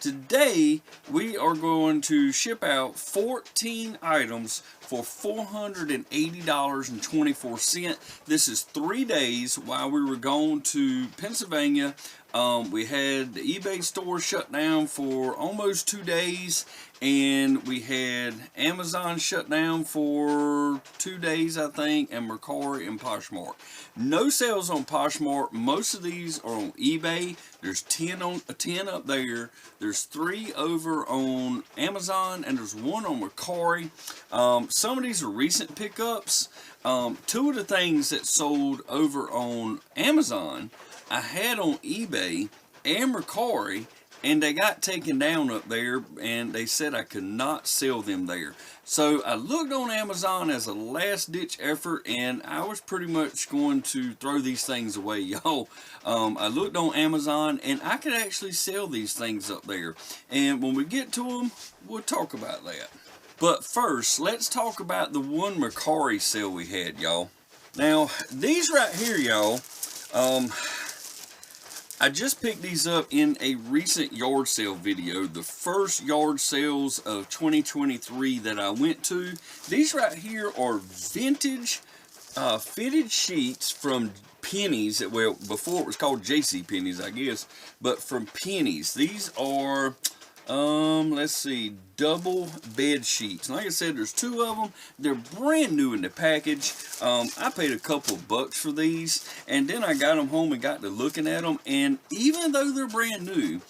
Today we are going to ship out 14 items for $480.24. This is 3 days while we were going to Pennsylvania. We had the eBay store shut down for almost 2 days, and we had Amazon shut down for 2 days, I think, and Mercari and Poshmark. No sales on Poshmark. Most of these are on eBay. There's 10 up there. There's 3 over on Amazon, and there's 1 on Mercari. Some of these are recent pickups. 2 of the things that sold over on Amazon I had on eBay and Mercari, and they got taken down up there, and they said I could not sell them there. So I looked on Amazon as a last-ditch effort, and I was pretty much going to throw these things away, y'all. I looked on Amazon, and I could actually sell these things up there. And when we get to them, we'll talk about that. But first, let's talk about the one Mercari sale we had, y'all. Now, these right here, y'all, I just picked these up in a recent yard sale video, the first yard sales of 2023 that I went to. These right here are vintage fitted sheets from Pennies. Well, before it was called JC Pennies, I guess, but from Pennies. These are, let's see, double bed sheets. Like I said, there's 2 of them. They're brand new in the package. I paid a couple of bucks for these, and then I got them home and got to looking at them, and even though they're brand new,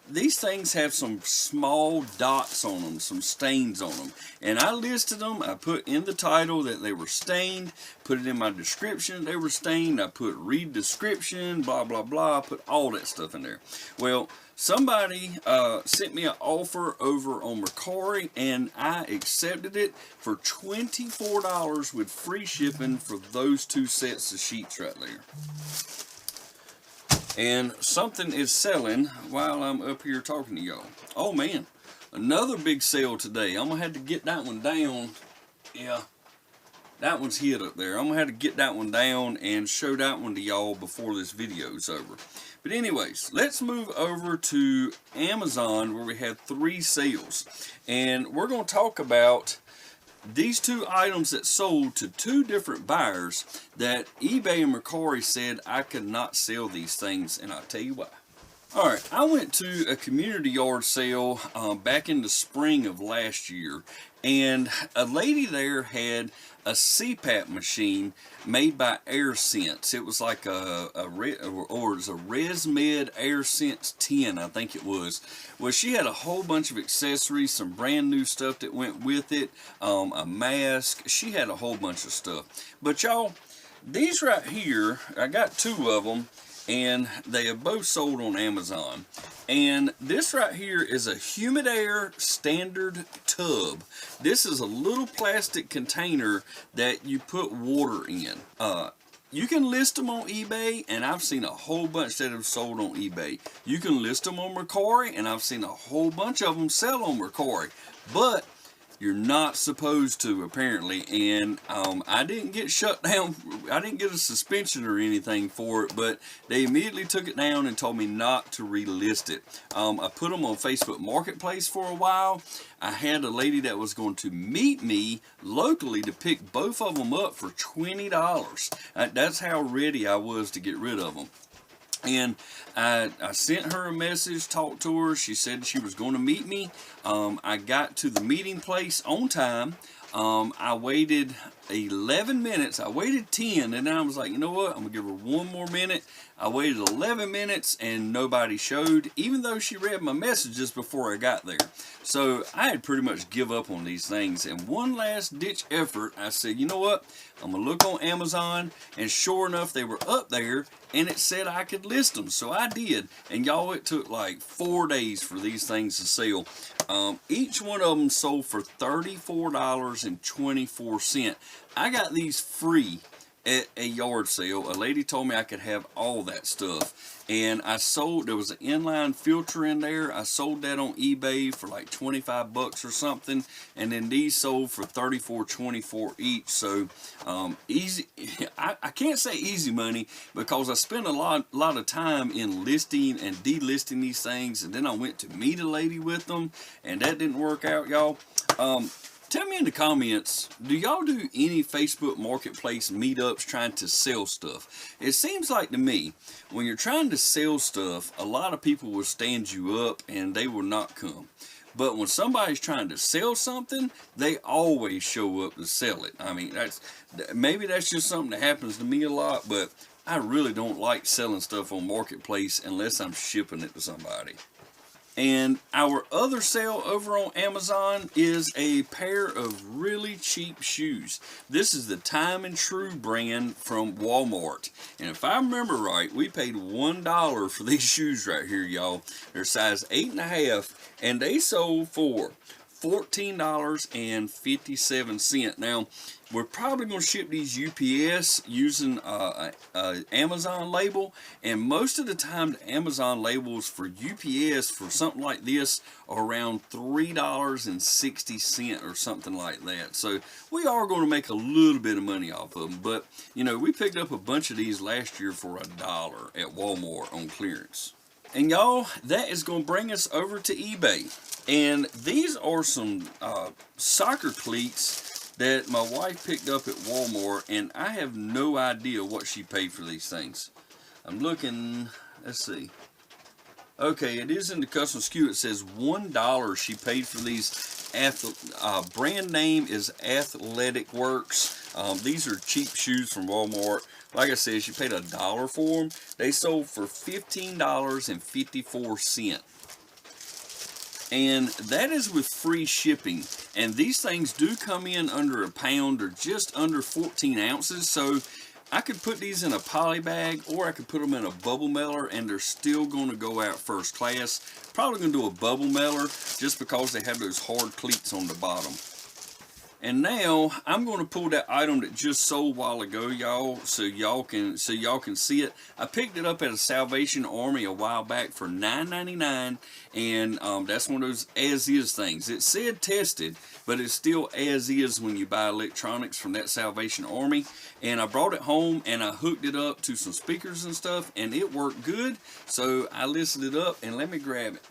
these things have some small dots on them, some stains on them, and I listed them. I put in the title that they were stained, put it in my description they were stained, I put read description, blah blah blah, I put all that stuff in there. Well, somebody sent me an offer over on Mercari, and I accepted it for $24 with free shipping for those 2 sets of sheets right there. And something is selling while I'm up here talking to y'all. Oh man, another big sale today. I'm gonna have to get that one down. Yeah, that one's hid up there. I'm gonna have to get that one down and show that one to y'all before this video's over. But anyways, let's move over to Amazon, where we had 3 sales. And we're going to talk about these 2 items that sold to 2 different buyers that eBay and Mercari said I could not sell these things, and I'll tell you why. Alright, I went to a community yard sale back in the spring of last year, and a lady there had a CPAP machine made by AirSense. It was like it was a ResMed AirSense 10, I think it was. Well, she had a whole bunch of accessories, some brand new stuff that went with it, a mask. She had a whole bunch of stuff. But y'all, these right here, I got 2 of them, and they have both sold on Amazon. And this right here is a humid air standard tub. This is a little plastic container that you put water in. You can list them on eBay, and I've seen a whole bunch that have sold on eBay. You can list them on Mercari, and I've seen a whole bunch of them sell on Mercari. But you're not supposed to, apparently, and I didn't get shut down. I didn't get a suspension or anything for it, but they immediately took it down and told me not to relist it. I put them on Facebook Marketplace for a while. I had a lady that was going to meet me locally to pick both of them up for $20. That's how ready I was to get rid of them. And I sent her a message, talked to her. She said she was going to meet me. I got to the meeting place on time. I waited 11 minutes. I waited 10, and then I was like, you know what? I'm going to give her 1 more minute. I waited 11 minutes, and nobody showed, even though she read my messages before I got there. So I had pretty much give up on these things. And one last ditch effort, I said, you know what? I'm going to look on Amazon, and sure enough, they were up there, and it said I could list them. So I did. And y'all, it took like 4 days for these things to sell. Each one of them sold for $34.24. I got these free at a yard sale. A lady told me I could have all that stuff, and I sold, there was an inline filter in there. I sold that on eBay for like 25 bucks or something, and then these sold for $34.24 each. So easy. I can't say easy money, because I spent a lot of time in listing and delisting these things, and then I went to meet a lady with them, and that didn't work out, y'all. Tell me in the comments, do y'all do any Facebook Marketplace meetups trying to sell stuff? It seems like to me, when you're trying to sell stuff, a lot of people will stand you up and they will not come. But when somebody's trying to sell something, they always show up to sell it. I mean, maybe that's just something that happens to me a lot, but I really don't like selling stuff on Marketplace unless I'm shipping it to somebody. And our other sale over on Amazon is a pair of really cheap shoes. This is the Time and True brand from Walmart. And if I remember right, we paid $1 for these shoes right here, y'all. They're size 8.5, and they sold for $14.57. Now, we're probably going to ship these UPS using Amazon label, and most of the time the Amazon labels for UPS for something like this are around $3.60 or something like that. So we are going to make a little bit of money off of them, but you know, we picked up a bunch of these last year for $1 at Walmart on clearance. And y'all, that is going to bring us over to eBay. And these are some soccer cleats that my wife picked up at Walmart, and I have no idea what she paid for these things. I'm looking, let's see. Okay, it is in the custom SKU. It says $1 she paid for these. Brand name is Athletic Works. These are cheap shoes from Walmart. Like I said, she paid $1 for them. They sold for $15.54. And that is with free shipping. And these things do come in under a pound, or just under 14 ounces. So I could put these in a poly bag, or I could put them in a bubble mailer, and they're still going to go out first class. Probably going to do a bubble mailer just because they have those hard cleats on the bottom. And now I'm going to pull that item that just sold a while ago, y'all, so y'all can see it. I picked it up at a Salvation Army a while back for $9.99, and that's one of those as-is things. It said tested, but it's still as-is when you buy electronics from that Salvation Army. And I brought it home and I hooked it up to some speakers and stuff, and it worked good. So I lifted it up, and let me grab it.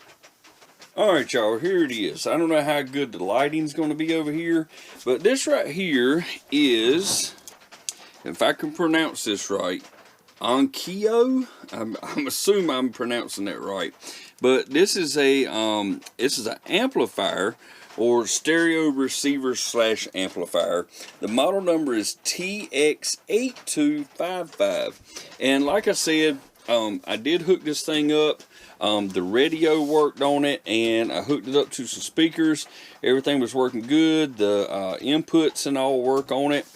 Alright, y'all, here it is. I don't know how good the lighting's going to be over here, but this right here is, if I can pronounce this right, Onkyo. I'm assuming I'm pronouncing that right. But this is an amplifier, or stereo receiver / amplifier. The model number is TX8255. And like I said, I did hook this thing up. The radio worked on it, and I hooked it up to some speakers. Everything was working good. The inputs and all work on it.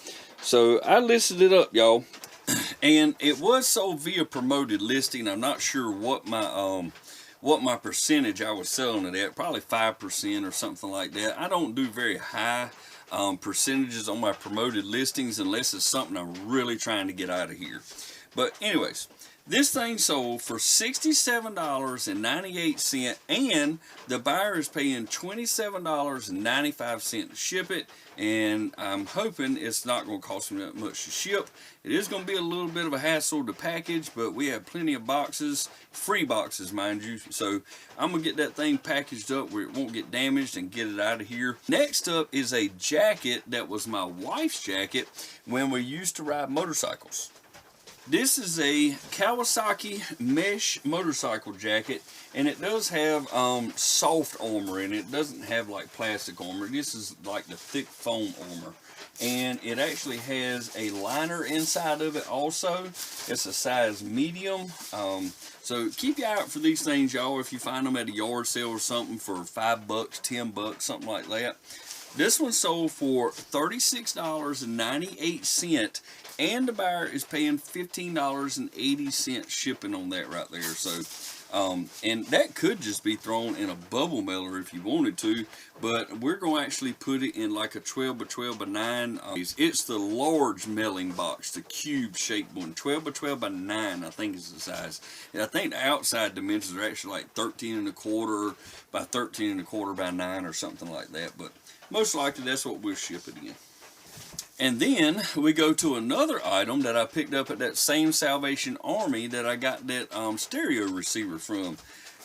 So I listed it up, y'all. And it was sold via promoted listing. I'm not sure what my percentage I was selling it at. Probably 5% or something like that. I don't do very high percentages on my promoted listings unless it's something I'm really trying to get out of here. But anyways, this thing sold for $67.98, and the buyer is paying $27.95 to ship it, and I'm hoping it's not going to cost me that much to ship. It is going to be a little bit of a hassle to package, but we have plenty of boxes, free boxes, mind you, so I'm going to get that thing packaged up where it won't get damaged and get it out of here. Next up is a jacket that was my wife's jacket when we used to ride motorcycles. This is a Kawasaki mesh motorcycle jacket, and it does have soft armor in it. It doesn't have like plastic armor. This is like the thick foam armor, and it actually has a liner inside of it also. It's a size medium. So keep your eye out for these things, y'all, if you find them at a yard sale or something for $5, $10, something like that. This one sold for $36.98, and the buyer is paying $15.80 shipping on that right there. So And that could just be thrown in a bubble mailer if you wanted to, but we're going to actually put it in like a 12 by 12 by 9. It's the large mailing box, the cube shaped one. 12 by 12 by 9 I think is the size. And I think the outside dimensions are actually like 13 1/4 by 13 1/4 by 9 or something like that, but most likely that's what we'll ship it in. And then we go to another item that I picked up at that same Salvation Army that I got that stereo receiver from.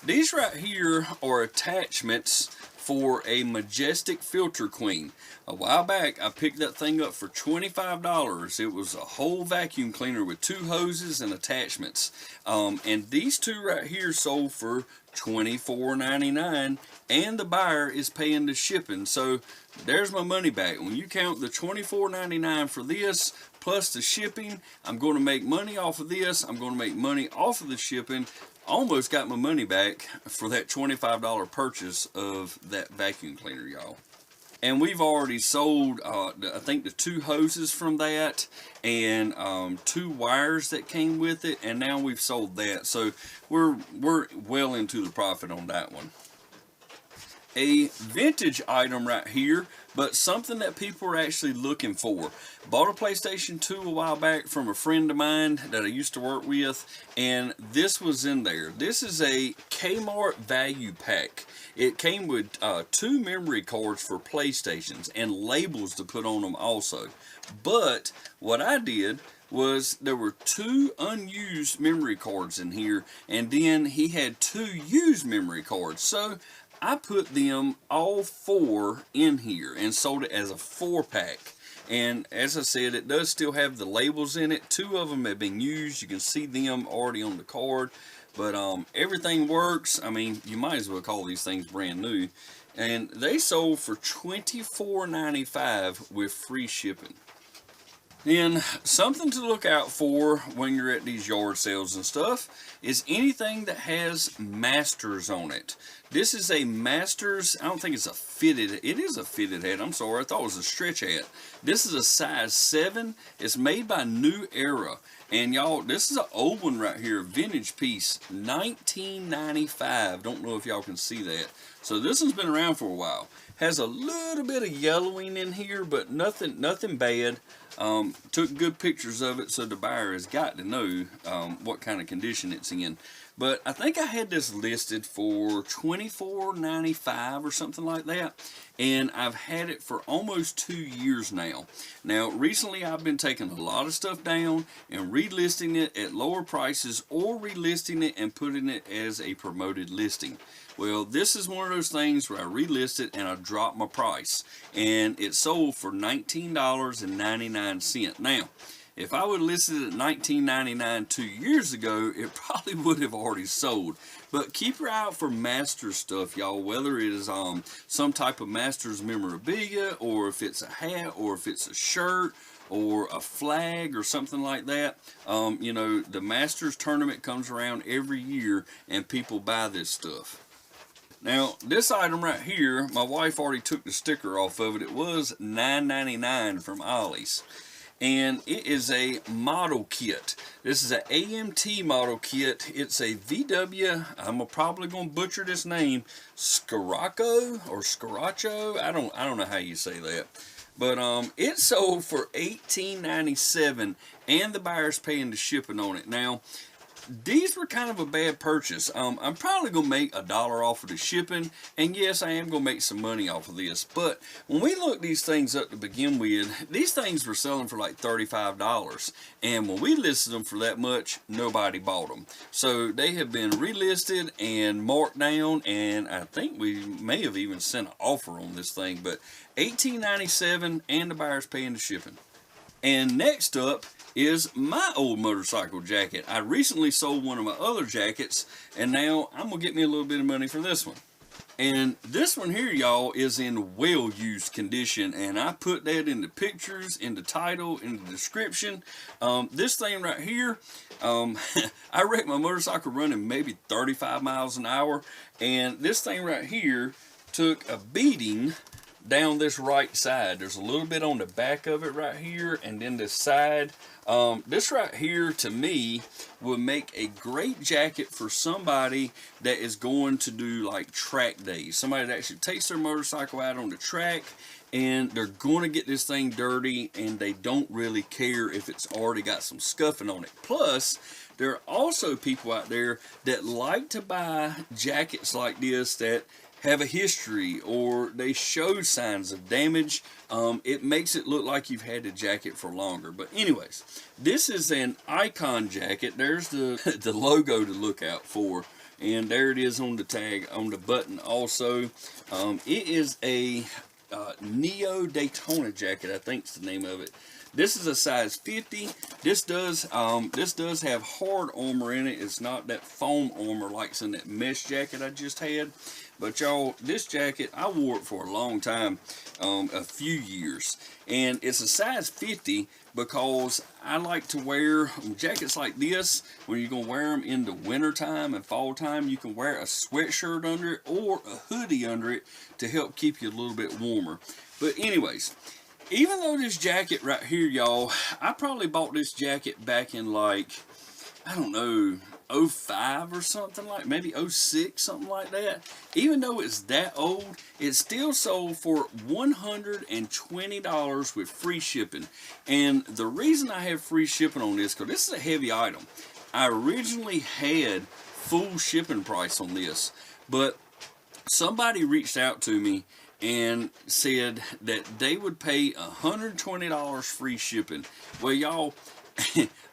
These right here are attachments for a Majestic Filter Queen. A while back I picked that thing up for $25. It was a whole vacuum cleaner with 2 hoses and attachments. And these two right here sold for $24.99, and the buyer is paying the shipping. So there's my money back. When you count the $24.99 for this plus the shipping, I'm going to make money off of this. I'm going to make money off of the shipping. Almost got my money back for that $25 purchase of that vacuum cleaner, y'all. And we've already sold, I think, the 2 hoses from that and 2 wires that came with it, and now we've sold that. So we're well into the profit on that one. A vintage item right here, but something that people are actually looking for. Bought a PlayStation 2 a while back from a friend of mine that I used to work with, and this was in there. This is a Kmart value pack. It came with 2 memory cards for PlayStations and labels to put on them also. But what I did was there were 2 unused memory cards in here, and then he had 2 used memory cards. So I put them all 4 in here and sold it as a 4-pack. And as I said, it does still have the labels in it. 2 of them have been used. You can see them already on the card. But everything works. I mean, you might as well call these things brand new. And they sold for $24.95 with free shipping. Then something to look out for when you're at these yard sales and stuff is anything that has Masters on it. This is a Masters, I don't think it's a fitted, it is a fitted hat, I'm sorry, I thought it was a stretch hat. This is a size 7, it's made by New Era. And y'all, this is an old one right here, vintage piece, 1995, don't know if y'all can see that. So this one's been around for a while. Has a little bit of yellowing in here, but nothing bad. Took good pictures of it, so the buyer has got to know what kind of condition it's in. But I think I had this listed for $24.95 or something like that, and I've had it for almost 2 years now. Now, recently I've been taking a lot of stuff down and relisting it at lower prices, or relisting it and putting it as a promoted listing. Well, this is one of those things where I relist it and I drop my price, and it sold for $19.99. Now, if I would have listed it at $19.99 2 years ago, it probably would have already sold. But keep your eye out for Masters stuff, y'all, whether it is some type of Masters memorabilia, or if it's a hat, or if it's a shirt, or a flag, or something like that. You know, the Masters tournament comes around every year, and people buy this stuff. Now, this item right here, my wife already took the sticker off of it. It was $9.99 from Ollie's. And it is a model kit. This is an AMT model kit. It's a VW, I'm probably going to butcher this name, Scirocco or Scirocco. I don't know how you say that. But it sold for $18.97, and the buyer's paying the shipping on it. Now, these were kind of a bad purchase. I'm probably going to make $1 off of the shipping, and yes, I am going to make some money off of this. But when we looked these things up to begin with, these things were selling for like $35, and when we listed them for that much, nobody bought them. So they have been relisted and marked down, and I think we may have even sent an offer on this thing, but $18.97, and the buyer's paying the shipping. And next up is my old motorcycle jacket. I recently sold one of my other jackets, and now I'm going to get me a little bit of money for this one. And this one here, y'all, is in well-used condition, and I put that in the pictures, in the title, in the description. This thing right here, I wrecked my motorcycle running maybe 35 miles an hour, and this thing right here took a beating down this right side. There's a little bit on the back of it right here, and then this side. This right here, to me, would make a great jacket for somebody that is going to do like track days. Somebody that actually takes their motorcycle out on the track, and they're going to get this thing dirty, and they don't really care if it's already got some scuffing on it. Plus, there are also people out there that like to buy jackets like this that have a history, or they show signs of damage. It makes it look like you've had the jacket for longer. But anyways, this is an Icon jacket. There's the, the logo to look out for. And there it is on the tag, on the button also. It is a Neo Daytona jacket, I think is the name of it. This is a size 50. This does have hard armor in it. It's not that foam armor like in that mesh jacket I just had. But y'all, this jacket, I wore it for a long time, a few years. And it's a size 50 because I like to wear jackets like this. When you're going to wear them in the winter time and fall time, you can wear a sweatshirt under it or a hoodie under it to help keep you a little bit warmer. But anyways, even though this jacket right here, y'all, I probably bought this jacket back in like, I don't know, 05 or something like, maybe 06, something like that. Even though it's that old, it still sold for $120 with free shipping. And the reason I have free shipping on this, because this is a heavy item. I originally had full shipping price on this, but somebody reached out to me and said that they would pay $120 free shipping. Well, y'all,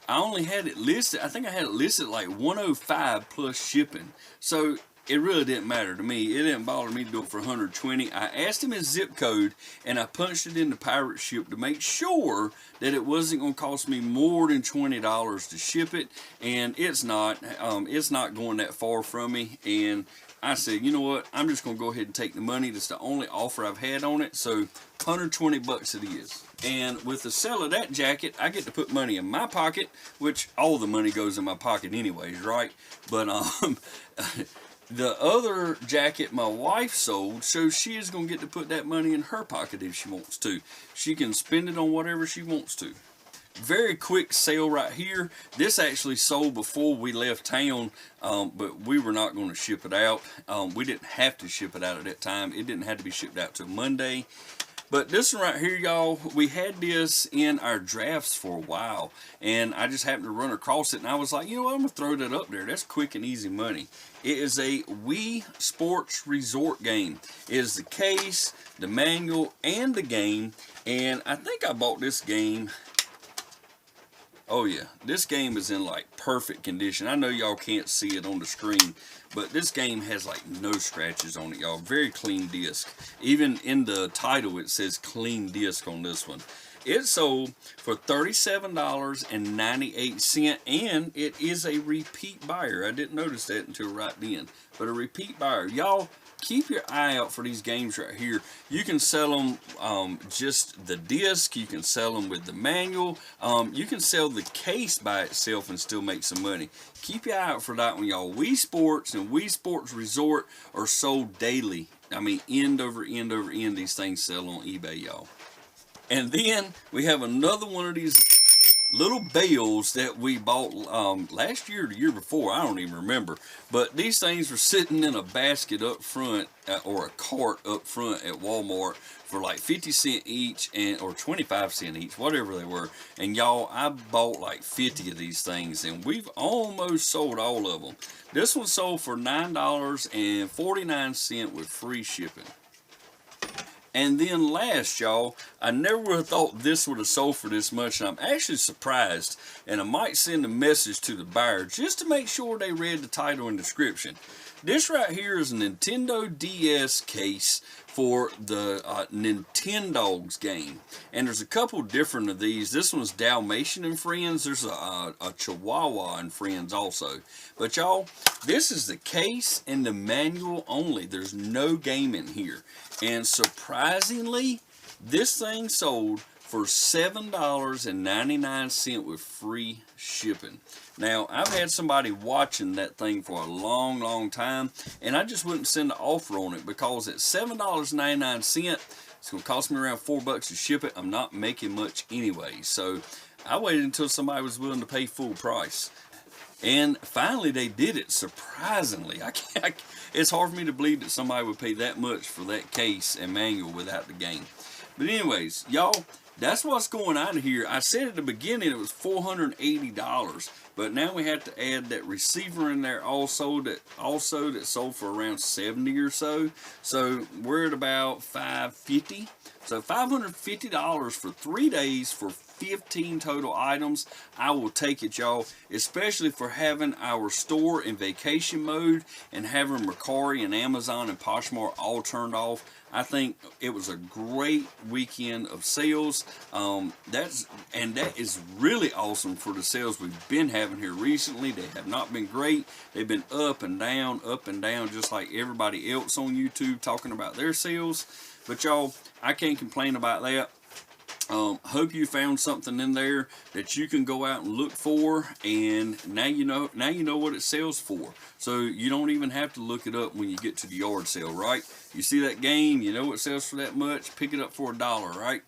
I only had it listed, I think I had it listed like $105 plus shipping. So it really didn't matter to me. It didn't bother me to do it for $120. I asked him his zip code, and I punched it in the pirate ship to make sure that it wasn't going to cost me more than $20 to ship it. And it's not going that far from me. And I said, you know what, I'm just going to go ahead and take the money. That's the only offer I've had on it, so 120 bucks it is. And with the sale of that jacket, I get to put money in my pocket, which all the money goes in my pocket anyways, right? But the other jacket my wife sold, so she is going to get to put that money in her pocket if she wants to. She can spend it on whatever she wants to. Very quick sale right here. This actually sold before we left town, but we were not going to ship it out. We didn't have to ship it out at that time. It didn't have to be shipped out till Monday. But this one right here, y'all, we had this in our drafts for a while, and I just happened to run across it, and I was like, you know what, I'm going to throw that up there. That's quick and easy money. It is a Wii Sports Resort game. It is the case, the manual, and the game, and I think I bought this game. Oh yeah, this game is in like perfect condition. I know y'all can't see it on the screen, but this game has like no scratches on it, y'all. Very clean disc. Even in the title it says clean disc on this one. It sold for $37.98, and it is a repeat buyer. I didn't notice that until right then, but a repeat buyer. Y'all, keep your eye out for these games right here. You can sell them just the disc. You can sell them with the manual. You can sell the case by itself and still make some money. Keep your eye out for that one, y'all. Wii Sports and Wii Sports Resort are sold daily. I mean, end over end over end, these things sell on eBay, y'all. And then we have another one of these little bales that we bought last year or the year before, I don't even remember. But these things were sitting in a basket up front, or a cart up front at Walmart for like 50 cents each, or 25 cents each, whatever they were. And y'all, I bought like 50 of these things, and we've almost sold all of them. This one sold for $9.49 with free shipping. And then last, y'all, I never would have thought this would have sold for this much, and I'm actually surprised, and I might send a message to the buyer just to make sure they read the title and description. This right here is a Nintendo DS case for the Nintendogs game, and there's a couple different of these. This one's Dalmatian and Friends. There's a Chihuahua and Friends also. But y'all, this is the case and the manual only. There's no game in here. And surprisingly, this thing sold for $7.99 with free shipping. Now, I've had somebody watching that thing for a long, long time, and I just wouldn't send an offer on it because at $7.99, It's going to cost me around $4 to ship it. I'm not making much anyway. So I waited until somebody was willing to pay full price. And finally they did it, surprisingly. It's hard for me to believe that somebody would pay that much for that case and manual without the game. But anyways, y'all, that's what's going on here. I said at the beginning it was $480, but now we have to add that receiver in there also that sold for around $70 or so. So we're at about $550. So $550 for 3 days for 15 total items. I will take it, y'all, especially for having our store in vacation mode and having Mercari and Amazon and Poshmark all turned off. I think it was a great weekend of sales. That is really awesome for the sales we've been having here recently. They have not been great. They've been up and down, just like everybody else on YouTube talking about their sales. But y'all, I can't complain about that. Hope you found something in there that you can go out and look for, and now you know what it sells for. So you don't even have to look it up when you get to the yard sale, right? You see that game, you know it sells for that much, pick it up for $1, right?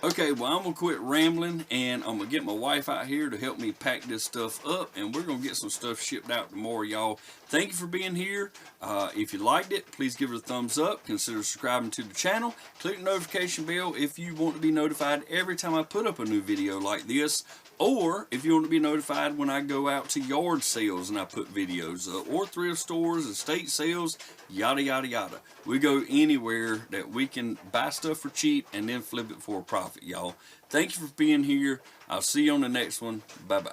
Okay, well, I'm going to quit rambling, and I'm going to get my wife out here to help me pack this stuff up, and we're going to get some stuff shipped out tomorrow, y'all. Thank you for being here. If you liked it, please give it a thumbs up. Consider subscribing to the channel. Click the notification bell if you want to be notified every time I put up a new video like this, or if you want to be notified when I go out to yard sales and I put videos up, or thrift stores, estate sales, yada, yada, yada. We go anywhere that we can buy stuff for cheap and then flip it for a profit, y'all. Thank you for being here. I'll see you on the next one. Bye-bye.